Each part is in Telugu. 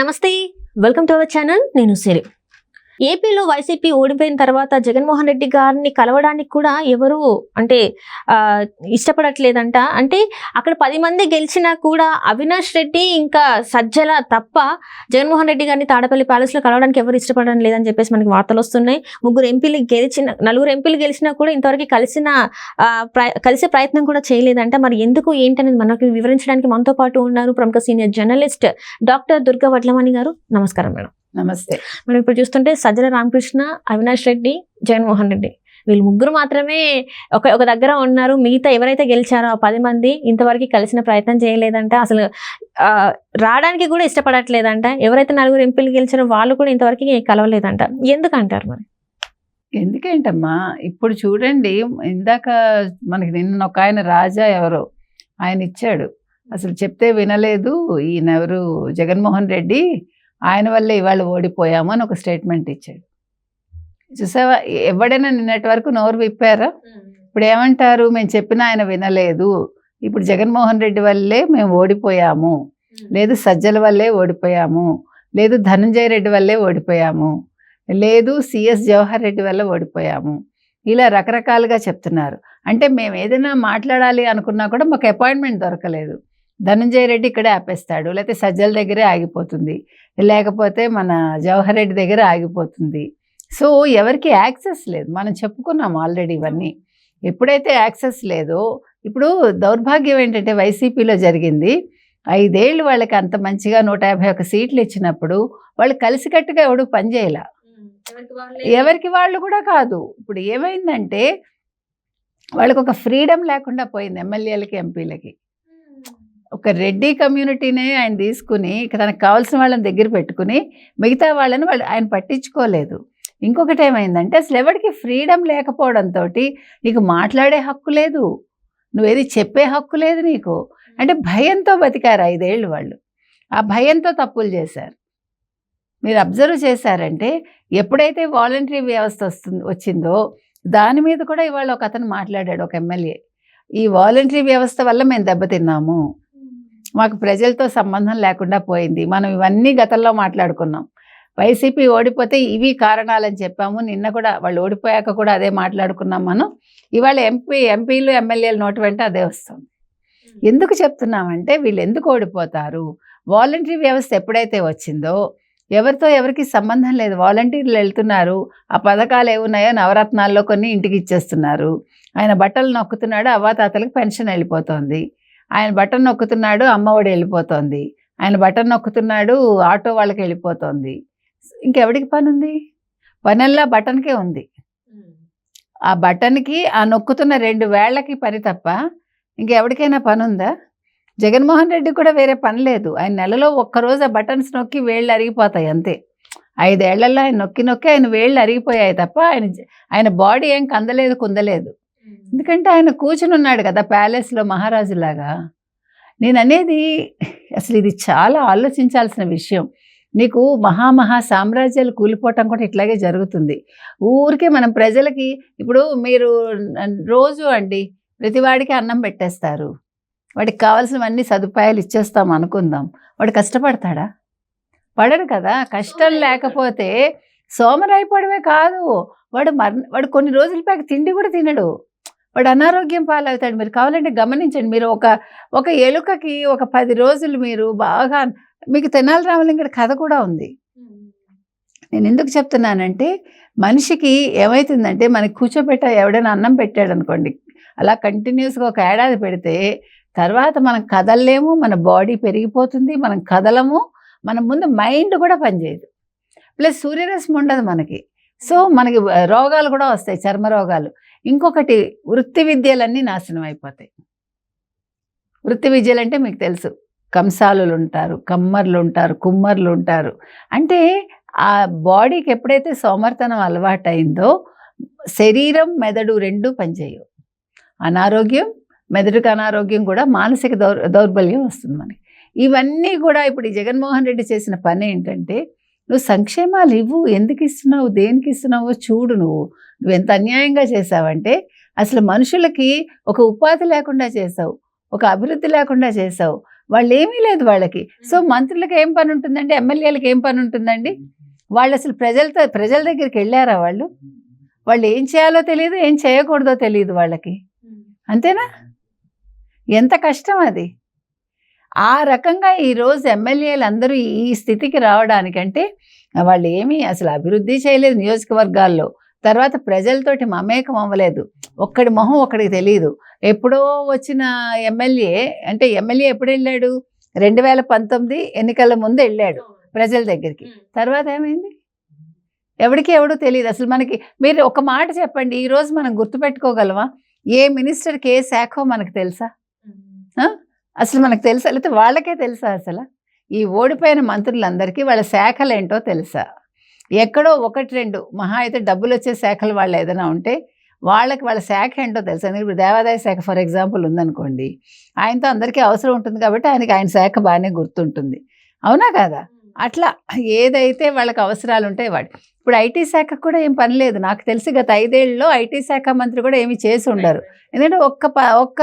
నమస్తే, వెల్కమ్ టు అవర్ ఛానల్. నేను సిరి. ఏపీలో వైసీపీ ఓడిపోయిన తర్వాత జగన్మోహన్ రెడ్డి గారిని కలవడానికి కూడా ఎవరు ఇష్టపడట్లేదంట. అంటే అక్కడ 10 మంది గెలిచినా కూడా అవినాష్ రెడ్డి ఇంకా సజ్జల తప్ప జగన్మోహన్ రెడ్డి గారిని తాడపల్లి ప్యాలెస్లో కలవడానికి ఎవరు ఇష్టపడడం లేదని చెప్పేసి మనకి వార్తలు వస్తున్నాయి. 4 ఎంపీలు గెలిచినా కూడా ఇంతవరకు కలిసే ప్రయత్నం కూడా చేయలేదంట. మరి ఎందుకు ఏంటనేది మనకు వివరించడానికి మనతో పాటు ఉన్నారు ప్రముఖ senior journalist doctor Durga Vadlamani గారు. నమస్కారం మేడం. నమస్తే. మనం ఇప్పుడు చూస్తుంటే సజ్జల రామకృష్ణ, అవినాష్ రెడ్డి, జగన్మోహన్ రెడ్డి వీళ్ళు ముగ్గురు మాత్రమే ఒక దగ్గర ఉన్నారు. మిగతా ఎవరైతే గెలిచారో ఆ 10 మంది ఇంతవరకు కలిసిన ప్రయత్నం చేయలేదంట. అసలు రావడానికి కూడా ఇష్టపడట్లేదంట. ఎవరైతే 4 ఎంపీలు గెలిచారో వాళ్ళు కూడా ఇంతవరకు కలవలేదంట. ఎందుకంటారు మరి? ఎందుకేంటమ్మా, ఇప్పుడు చూడండి, ఇందాక మనకి నిన్న ఒక ఆయన రాజా ఎవరో ఆయన ఇచ్చాడు, అసలు చెప్తే వినలేదు ఈయన ఎవరు జగన్మోహన్ రెడ్డి, ఆయన వల్లే ఇవాళ ఓడిపోయాము అని ఒక స్టేట్మెంట్ ఇచ్చాడు. చూసావా, ఎవడైనా నిన్నటి వరకు నోరు విప్పారా? ఇప్పుడు ఏమంటారు, మేము చెప్పినా ఆయన వినలేదు, ఇప్పుడు జగన్మోహన్ రెడ్డి వల్లే మేము ఓడిపోయాము, లేదు సజ్జల వల్లే ఓడిపోయాము, లేదు ధనంజయ రెడ్డి వల్లే ఓడిపోయాము, లేదు సిఎస్ జవహర్ రెడ్డి వల్ల ఓడిపోయాము, ఇలా రకరకాలుగా చెప్తున్నారు. అంటే మేము ఏదైనా మాట్లాడాలి అనుకున్నా కూడా మాకు అపాయింట్మెంట్ దొరకలేదు. ధనంజయ రెడ్డి ఇక్కడే ఆపేస్తాడు, లేకపోతే సజ్జల దగ్గరే ఆగిపోతుంది, లేకపోతే మన జవహర్ రెడ్డి దగ్గర ఆగిపోతుంది. సో ఎవరికి యాక్సెస్ లేదు. మనం చెప్పుకున్నాం ఆల్రెడీ ఇవన్నీ. ఎప్పుడైతే యాక్సెస్ లేదో, ఇప్పుడు దౌర్భాగ్యం ఏంటంటే వైసీపీలో జరిగింది, 5 ఏళ్ళు వాళ్ళకి అంత మంచిగా 151 సీట్లు ఇచ్చినప్పుడు వాళ్ళు కలిసికట్టుగా ఎవడు పనిచేయాల, ఎవరికి వాళ్ళు కూడా కాదు. ఇప్పుడు ఏమైందంటే వాళ్ళకి ఒక ఫ్రీడమ్ లేకుండా పోయింది. ఎమ్మెల్యేలకి, ఎంపీలకి ఒక రెడ్డి కమ్యూనిటీనే ఆయన తీసుకుని తనకు కావాల్సిన వాళ్ళని దగ్గర పెట్టుకుని మిగతా వాళ్ళని ఆయన పట్టించుకోలేదు. ఇంకొకటి ఏమైందంటే అసలు ఎవరికి ఫ్రీడమ్ లేకపోవడంతో నీకు మాట్లాడే హక్కు లేదు, నువ్వేది చెప్పే హక్కు లేదు నీకు. అంటే భయంతో బతికారు 5 ఏళ్ళు వాళ్ళు. ఆ భయంతో తప్పులు చేశారు. మీరు అబ్జర్వ్ చేశారంటే ఎప్పుడైతే వాలంటరీ వ్యవస్థ వచ్చిందో దాని మీద కూడా ఇవాళ ఒక అతను మాట్లాడాడు, ఒక ఎమ్మెల్యే, ఈ వాలంటరీ వ్యవస్థ వల్ల మేము దెబ్బతిన్నాము, మాకు ప్రజలతో సంబంధం లేకుండా పోయింది, మనం ఇవన్నీ గతంలో మాట్లాడుకున్నాం, వైసీపీ ఓడిపోతే ఇవి కారణాలని చెప్పాము, నిన్న కూడా వాళ్ళు ఓడిపోయాక కూడా అదే మాట్లాడుకున్నాం మనం. ఇవాళ ఎంపీలు ఎమ్మెల్యేల నోటి వెంట అదే వస్తుంది. ఎందుకు చెప్తున్నామంటే వీళ్ళు ఎందుకు ఓడిపోతారు, వాలంటరీ వ్యవస్థ ఎప్పుడైతే వచ్చిందో ఎవరితో ఎవరికి సంబంధం లేదు, వాలంటీర్లు వెళ్తున్నారు, ఆ పథకాలు ఏమున్నాయో నవరత్నాల్లో కొన్ని ఇంటికి ఇచ్చేస్తున్నారు, ఆయన బట్టలు నొక్కుతున్నాడు, అవ్వాతాతలకు పెన్షన్ వెళ్ళిపోతుంది, ఆయన బటన్ నొక్కుతున్నాడు, అమ్మఒడి వెళ్ళిపోతుంది, ఆయన బటన్ నొక్కుతున్నాడు, ఆటో వాళ్ళకి వెళ్ళిపోతుంది. ఇంకెవడికి పని ఉంది? పనల్లా బటన్కే ఉంది. ఆ బటన్కి, ఆ నొక్కుతున్న 2 వేళ్లకి పని తప్ప ఇంకెవరికైనా పని ఉందా? జగన్మోహన్ రెడ్డి కూడా వేరే పని లేదు. ఆయన నెలలో ఒక్కరోజు ఆ బటన్స్ నొక్కి వేళ్ళు అరిగిపోతాయి అంతే. 5 ఏళ్లలో ఆయన నొక్కి ఆయన వేళ్ళు అరిగిపోయాయి తప్ప ఆయన బాడీ ఏం కుందలేదు. ఎందుకంటే ఆయన కూర్చుని ఉన్నాడు కదా ప్యాలెస్లో మహారాజులాగా. నేను అనేది అసలు ఇది చాలా ఆలోచించాల్సిన విషయం. నీకు మహా సామ్రాజ్యాలు కూలిపోవటం కూడా ఇట్లాగే జరుగుతుంది. ఊరికే మనం ప్రజలకి, ఇప్పుడు మీరు రోజు ప్రతివాడికి అన్నం పెట్టేస్తారు, వాడికి కావాల్సినవన్నీ సదుపాయాలు ఇచ్చేస్తాం అనుకుందాం, వాడు కష్టపడతాడా? పడడు కదా. కష్టం లేకపోతే సోమరైపోవడమే కాదు, వాడు కొన్ని రోజుల పైకి తిండి కూడా తినడు, వాడు అనారోగ్యం పాలవుతాడు. మీరు కావాలంటే గమనించండి. మీరు ఒక ఎలుకకి ఒక 10 రోజులు మీరు బాగా, మీకు తెనాలి రామలింగడి కథ కూడా ఉంది. నేను ఎందుకు చెప్తున్నానంటే మనిషికి ఏమవుతుందంటే, మనకి కూర్చోబెట్ట ఎవడైనా అన్నం పెట్టాడు అనుకోండి, అలా కంటిన్యూస్గా ఒక ఏడాది పెడితే తర్వాత మనం కదలలేము, మన బాడీ పెరిగిపోతుంది, మనం కదలము, మన ముందు మైండ్ కూడా పనిచేయదు, ప్లస్ సూర్యరశ్మి ఉండదు మనకి. సో మనకి రోగాలు కూడా వస్తాయి, చర్మ రోగాలు. ఇంకొకటి, వృత్తి విద్యలన్నీ నాశనం అయిపోతాయి. వృత్తి విద్యలు అంటే మీకు తెలుసు, కంసాలులు ఉంటారు, కమ్మర్లు ఉంటారు, కుమ్మర్లు ఉంటారు. అంటే ఆ బాడీకి ఎప్పుడైతే సోమర్తనం అలవాటైందో శరీరం మెదడు 2 పనిచేయవు. అనారోగ్యం, మెదడుకి అనారోగ్యం కూడా, మానసిక దౌర్బల్యం వస్తుంది మనకి. ఇవన్నీ కూడా ఇప్పుడు ఈ జగన్మోహన్ రెడ్డి చేసిన పని ఏంటంటే, నువ్వు సంక్షేమాలు ఇవ్వు, ఎందుకు ఇస్తున్నావు, దేనికి ఇస్తున్నావో చూడు. నువ్వు ఎంత అన్యాయంగా చేసావంటే, అసలు మనుషులకి ఒక ఉపాధి లేకుండా చేసావు, ఒక అభివృద్ధి లేకుండా చేసావు. వాళ్ళు ఏమీ లేదు వాళ్ళకి. సో మంత్రులకు ఏం పని ఉంటుందండి, ఎమ్మెల్యేలకు ఏం పని ఉంటుందండి? వాళ్ళు అసలు ప్రజల దగ్గరికి వెళ్ళారా? వాళ్ళు ఏం చేయాలో తెలియదు, ఏం చేయకూడదో తెలియదు వాళ్ళకి. అంతేనా? ఎంత కష్టం అది. ఆ రకంగా ఈరోజు ఎమ్మెల్యేలు అందరూ ఈ స్థితికి రావడానికంటే వాళ్ళు ఏమీ అసలు అభివృద్ధి చేయలేదు నియోజకవర్గాల్లో. తర్వాత ప్రజలతోటి మమేకం అవ్వలేదు. ఒక్కడి మొహం ఒక్కడికి తెలియదు. ఎప్పుడో వచ్చిన ఎమ్మెల్యే, అంటే ఎమ్మెల్యే ఎప్పుడు వెళ్ళాడు? 2019 ఎన్నికల ముందు వెళ్ళాడు ప్రజల దగ్గరికి. తర్వాత ఏమైంది? ఎవడు తెలియదు అసలు. మనకి మీరు ఒక మాట చెప్పండి, ఈరోజు మనం గుర్తుపెట్టుకోగలమా? ఏ మినిస్టర్కి ఏ శాఖో మనకు తెలుసా? అసలు మనకు తెలుసా? లేకపోతే వాళ్ళకే తెలుసా? అసలు ఈ ఓడిపోయిన మంత్రులందరికీ వాళ్ళ శాఖలు ఏంటో తెలుసా? ఎక్కడో 1-2 మహా అయితే డబ్బులు వచ్చే శాఖలు వాళ్ళు ఏదైనా ఉంటే వాళ్ళకి వాళ్ళ శాఖ ఏంటో తెలుసా? ఇప్పుడు దేవాదాయ శాఖ ఫర్ ఎగ్జాంపుల్ ఉందనుకోండి, ఆయనతో అందరికీ అవసరం ఉంటుంది కాబట్టి ఆయన శాఖ బాగానే గుర్తుంటుంది. అవునా కాదా? అట్లా ఏదైతే వాళ్ళకి అవసరాలు ఉంటాయి వాడు. ఇప్పుడు ఐటీ శాఖకు కూడా ఏం పని లేదు నాకు తెలిసి. గత 5 ఏళ్ళలో ఐటీ శాఖ మంత్రి కూడా ఏమి చేసి ఉండరు. ఎందుకంటే ఒక్క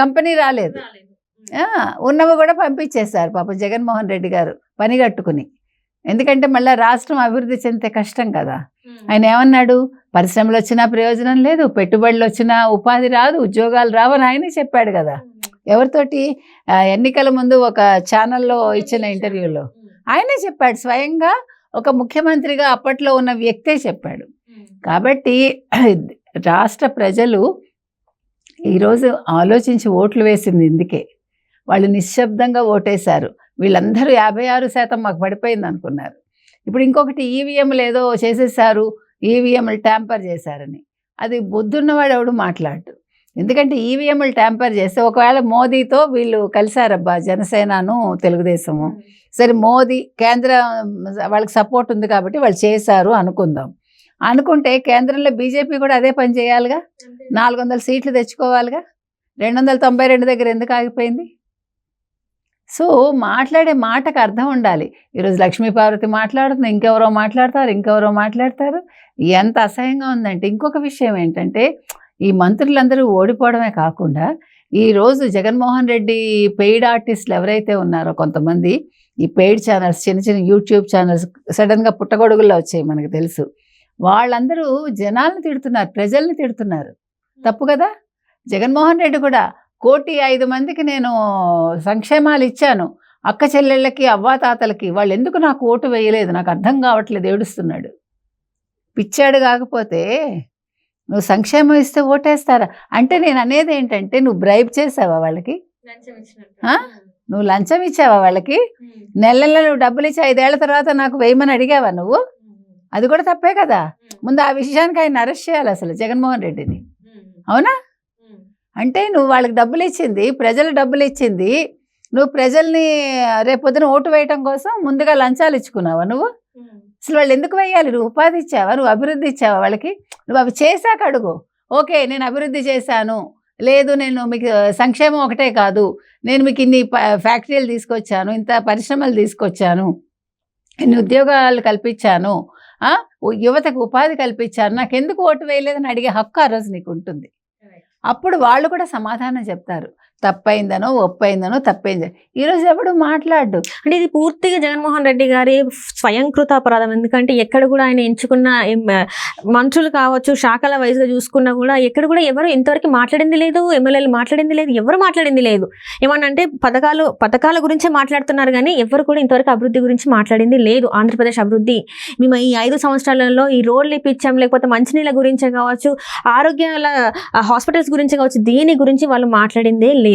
కంపెనీ రాలేదు. ఉన్నవి కూడా పంపించేశారు పాపం జగన్మోహన్ రెడ్డి గారు పని కట్టుకుని. ఎందుకంటే మళ్ళీ రాష్ట్రం అభివృద్ధి చెందితే కష్టం కదా. ఆయన ఏమన్నాడు? పరిశ్రమలు వచ్చినా ప్రయోజనం లేదు, పెట్టుబడులు వచ్చినా ఉపాధి రాదు, ఉద్యోగాలు రావని ఆయనే చెప్పాడు కదా. ఎవరితోటి? ఎన్నికల ముందు ఒక ఛానల్లో ఇచ్చిన ఇంటర్వ్యూలో ఆయనే చెప్పాడు. స్వయంగా ఒక ముఖ్యమంత్రిగా అప్పట్లో ఉన్న వ్యక్తే చెప్పాడు. కాబట్టి రాష్ట్ర ప్రజలు ఈరోజు ఆలోచించి ఓట్లు వేసింది ఇందుకే. వాళ్ళు నిశ్శబ్దంగా ఓటేశారు. వీళ్ళందరూ 56% మాకు పడిపోయింది అనుకున్నారు. ఇప్పుడు ఇంకొకటి ఈవీఎంలు ఏదో చేసేసారు, ఈవీఎంలు ట్యాంపర్ చేశారని. అది బుద్ధున్నవాడు ఎవడు మాట్లాడు. ఎందుకంటే ఈవీఎంలు ట్యాంపర్ చేస్తే ఒకవేళ మోదీతో వీళ్ళు కలిశారబ్బా, జనసేనను తెలుగుదేశము. సరే మోదీ కేంద్ర వాళ్ళకి సపోర్ట్ ఉంది కాబట్టి వాళ్ళు చేశారు అనుకుందాం. అనుకుంటే కేంద్రంలో బీజేపీ కూడా అదే పని చేయాలిగా, 400 సీట్లు తెచ్చుకోవాలిగా. 292 దగ్గర ఎందుకు ఆగిపోయింది? సో మాట్లాడే మాటకు అర్థం ఉండాలి. ఈరోజు లక్ష్మీపార్వతి మాట్లాడుతుంది, ఇంకెవరో మాట్లాడతారు. ఎంత అసహ్యంగా ఉందంటే. ఇంకొక విషయం ఏంటంటే, ఈ మంత్రులందరూ ఓడిపోవడమే కాకుండా ఈరోజు జగన్మోహన్ రెడ్డి పెయిడ్ ఆర్టిస్టులు ఎవరైతే ఉన్నారో కొంతమంది, ఈ పెయిడ్ ఛానల్స్, చిన్న యూట్యూబ్ ఛానల్స్ సడన్గా పుట్టగొడుగుల్లో వచ్చాయి మనకు తెలుసు. వాళ్ళందరూ జనాలను తిడుతున్నారు, ప్రజల్ని తిడుతున్నారు. తప్పు కదా. జగన్మోహన్ రెడ్డి కూడా 1,05,000 మందికి నేను సంక్షేమాలు ఇచ్చాను, అక్క చెల్లెళ్ళకి అవ్వాతాతలకి, వాళ్ళు ఎందుకు నాకు ఓటు వేయలేదు నాకు అర్థం కావట్లేదు, ఏడుస్తున్నాడు. పిచ్చాడు కాకపోతే నువ్వు సంక్షేమం ఇస్తే ఓటేస్తారా? అంటే నేను అనేది ఏంటంటే, నువ్వు బ్రైబ్ చేసావా వాళ్ళకి? నువ్వు లంచం ఇచ్చావా వాళ్ళకి? నెల నువ్వు డబ్బులు ఇచ్చి 5 ఏళ్ల తర్వాత నాకు వేయమని అడిగావా నువ్వు? అది కూడా తప్పే కదా. ముందు ఆ విషయానికి ఆయన అరెస్ట్ చేయాలి అసలు జగన్మోహన్ రెడ్డిని. అవునా? అంటే నువ్వు వాళ్ళకి డబ్బులు ఇచ్చింది, ప్రజలు డబ్బులు ఇచ్చింది, నువ్వు ప్రజల్ని రేపొద్దున ఓటు వేయటం కోసం ముందుగా లంచాలు ఇచ్చుకున్నావా నువ్వు? అసలు వాళ్ళు ఎందుకు వేయాలి? నువ్వు ఉపాధి ఇచ్చావా? నువ్వు అభివృద్ధి ఇచ్చావా వాళ్ళకి? నువ్వు అవి చేశాక అడుగు. ఓకే, నేను అభివృద్ధి చేశాను, లేదు నేను మీకు సంక్షేమం ఒకటే కాదు, నేను మీకు ఇన్ని ఫ్యాక్టరీలు తీసుకొచ్చాను, ఇంత పరిశ్రమలు తీసుకొచ్చాను, ఇన్ని ఉద్యోగాలు కల్పించాను, యువతకు ఉపాధి కల్పించాను, నాకెందుకు ఓటు వేయలేదని అడిగే హక్కు ఆ రోజు నీకు ఉంటుంది. అప్పుడు వాళ్ళు కూడా సమాధానం చెప్తారు. తప్పైందనో ఒప్పైందనో తప్పైంది. ఈరోజు ఎవడు మాట్లాడు. అంటే ఇది పూర్తిగా జగన్మోహన్ రెడ్డి గారి స్వయంకృత అపరాధం. ఎందుకంటే ఎక్కడ కూడా ఆయన ఎంచుకున్న మంత్రులు కావచ్చు, శాఖల వైజ్గా చూసుకున్నా కూడా ఎక్కడ కూడా ఎవరు ఇంతవరకు మాట్లాడింది లేదు, ఎమ్మెల్యేలు మాట్లాడింది లేదు, ఎవరు మాట్లాడింది లేదు. ఏమన్నంటే పథకాల గురించే మాట్లాడుతున్నారు కానీ ఎవరు కూడా ఇంతవరకు అభివృద్ధి గురించి మాట్లాడింది లేదు. ఆంధ్రప్రదేశ్ అభివృద్ధి మేము ఈ 5 సంవత్సరాలలో ఈ రోడ్లు ఇప్పించాం, లేకపోతే మంచినీళ్ళ గురించే కావచ్చు, ఆరోగ్యాల హాస్పిటల్స్ గురించి కావచ్చు, దీని గురించి వాళ్ళు మాట్లాడిందే లేదు.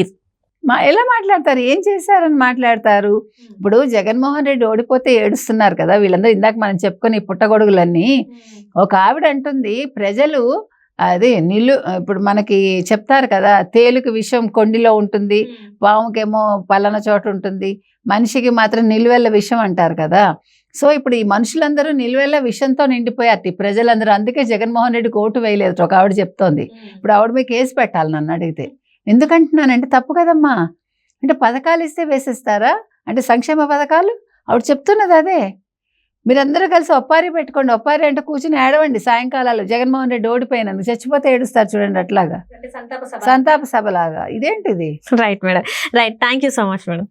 ఎలా మాట్లాడతారు? ఏం చేశారని మాట్లాడతారు? ఇప్పుడు జగన్మోహన్ రెడ్డి ఓడిపోతే ఏడుస్తున్నారు కదా వీళ్ళందరూ. ఇందాక మనం చెప్పుకొని పుట్టగొడుగులన్నీ. ఒక ఆవిడ అంటుంది, ప్రజలు అదే ఇప్పుడు మనకి చెప్తారు కదా, తేలుకు విషం కొండిలో ఉంటుంది, పాముకేమో పలానా చోట ఉంటుంది, మనిషికి మాత్రం నిలువెల్ల విషం అంటారు కదా. సో ఇప్పుడు ఈ మనుషులందరూ నిలువెల్ల విషంతో నిండిపోయారు ఈ ప్రజలందరూ. అందుకే జగన్మోహన్ రెడ్డికి ఓటు వేయలేదు ఒక ఆవిడ చెప్తోంది. ఇప్పుడు ఆవిడ మీద కేసు పెట్టాలి నన్ను అడిగితే. ఎందుకంటున్నానంటే తప్పు కదమ్మా. అంటే పథకాలు ఇస్తే వేసేస్తారా? అంటే సంక్షేమ పథకాలు ఆవిడ చెప్తున్నది అదే. మీరందరూ కలిసి ఒప్పారి పెట్టుకోండి. ఒప్పారి అంటే కూర్చుని ఏడవండి సాయంకాలాలు. జగన్మోహన్ రెడ్డి ఓడిపోయినందుకు చచ్చిపోతే ఏడుస్తారు చూడండి, అట్లాగా సంతాప సభలాగా. ఇదేంటిది? Right madam, right. Thank you so much madam.